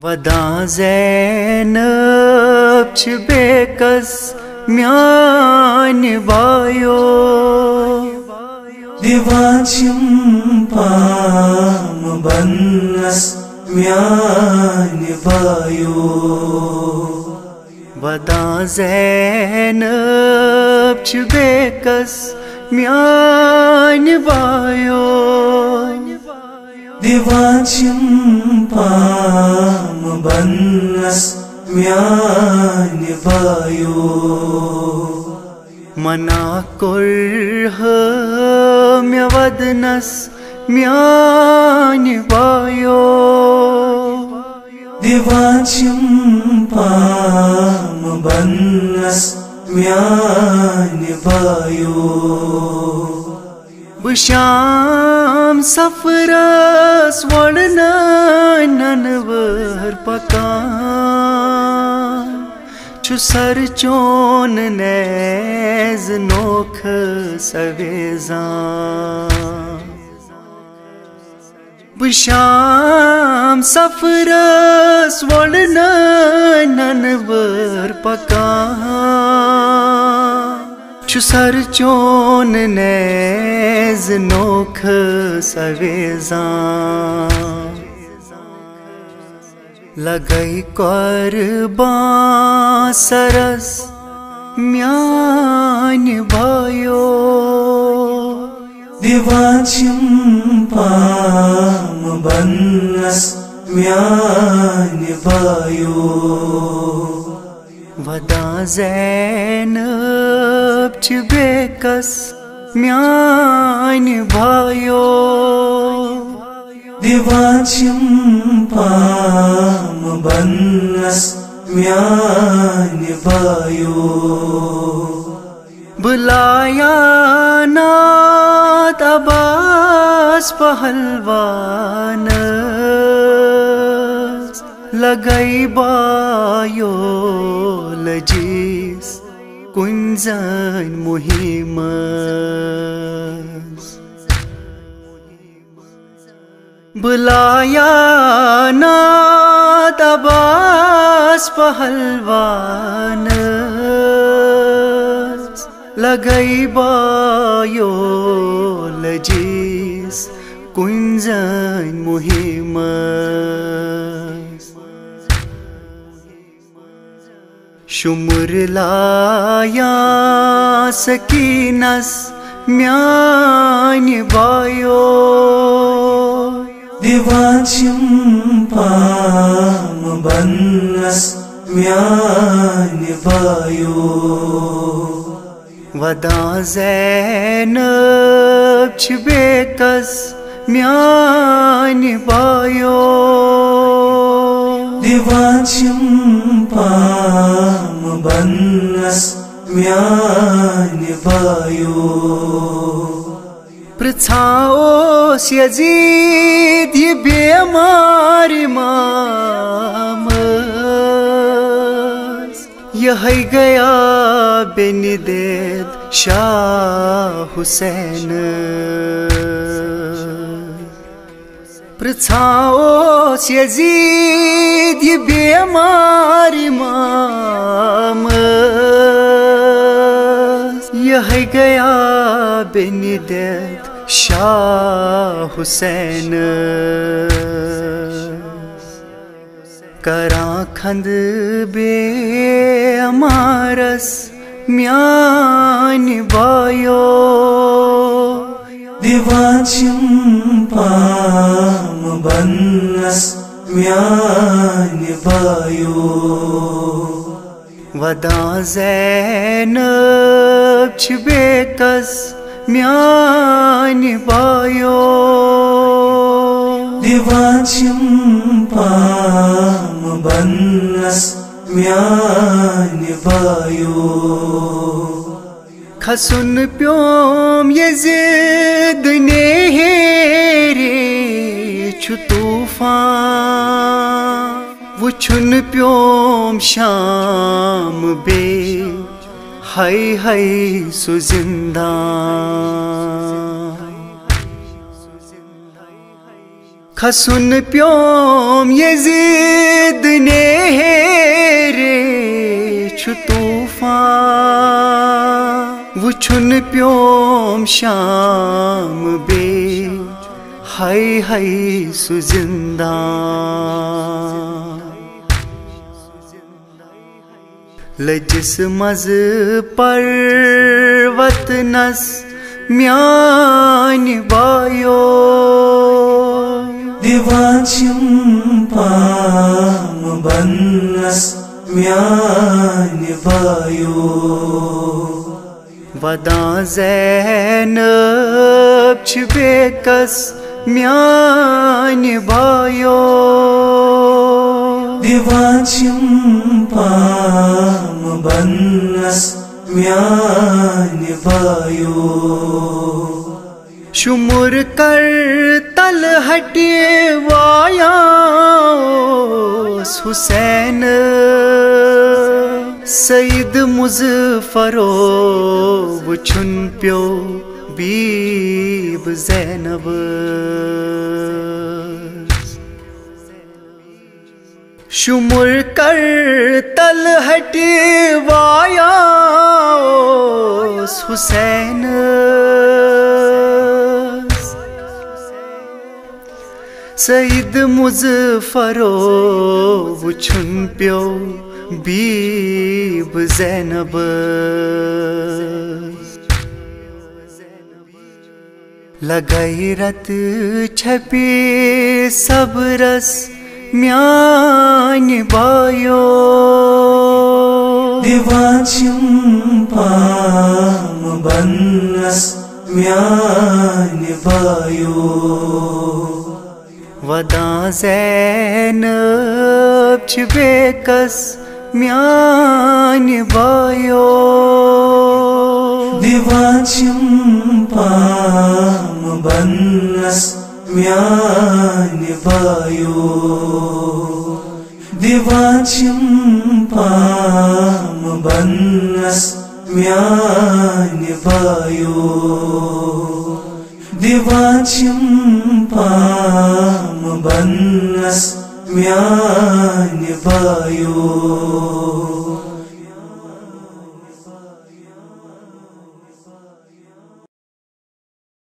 वदा ज़ैनब छ बेकस म्यान बायो दिवान छिम पाम बनस म्यान बायो वदा ज़ैनब छ बेकस म्यान बायो दिवान छिम पाम बनस म्यान बायो मना कुर्ह म्यवदनस म्यान बायो दिवान छिम पाम बनस म्यान बायो बुशाम सफरस वड़ननवर पकान छु सर चोन नेज नोख सवेज़ां बुशाम सफरस वड़ननवर पकान छु सर चोन नेज नोख सवेज़ां लगई कुर्बान सरस म्यान बायो दिवान छिम पाम बनस म्यान बायो वदा ज़ैनब छ बेकस म्यान बायो दिवान छिम पाम बनस म्यान बायो बुलाया नात अब्बास पहलवान लगई बायो लजीस कुंजन मुहिमस बुलाया नात अब्बास पहलवान लगई बायो लजीस कुंजन मुहिमस शुमुर लाया सकीनस म्यान बायो दिवान छिम पाम बनस म्यान बायो वदा ज़ैनब छ बेकस म्यान बायो दिवान छिम पाम बनस म्यान बायो पृछाओस यजीद ये बेमार मामस यही गया बेनिदेद शाह हुसैन पृछाओस यजीद ये बेमार मामस यही गया बेनिदेद शाह हुसैन करा खंद बेअमारस म्यान बायो दिवान छिम पाम बनस म्यान बायो वदा ज़ैनब छ बेकस म्यान बायो दिवान छिम पाम बनस म्यान बायो खसुन प्योम यज़िद ने हेरे छु तूफान वुछुन प्योम शाम बे हाय हाय सु जिंदा खसुन प्योम यज़िद तूफान वुछुन प्योम शाम बे हाय हाय सु जिंदान लजिस मज पर्वत नस म्यान बायो दिवाचिम पाम बन्नस म्यान बायो वदा ज़ैनब छ बेकस म्यान बायो दिवाचिम पाम बन्नस म्यान बायो शुमुर कर तल हटे वाया हुसैन सईद मुज़फ़रो वुछुन प्यो बीब ज़ैनब शुमुर कर तल हटे वाया हुसैन सईद मुज़फ़रो वुछुन प्यो बीब ज़ैनब लगाई रत छपे सबरस म्यान बायो दिवाचिम पाम बन्नस म्यान बायो वदा ज़ैनब छ बेकस म्यान बायो दिवाचिम पाम बन्नस म्यान बायो दिवाचिम पाम बन्नस म्यान बायो दिवाचिम पाम बन्नस म्यान बायो।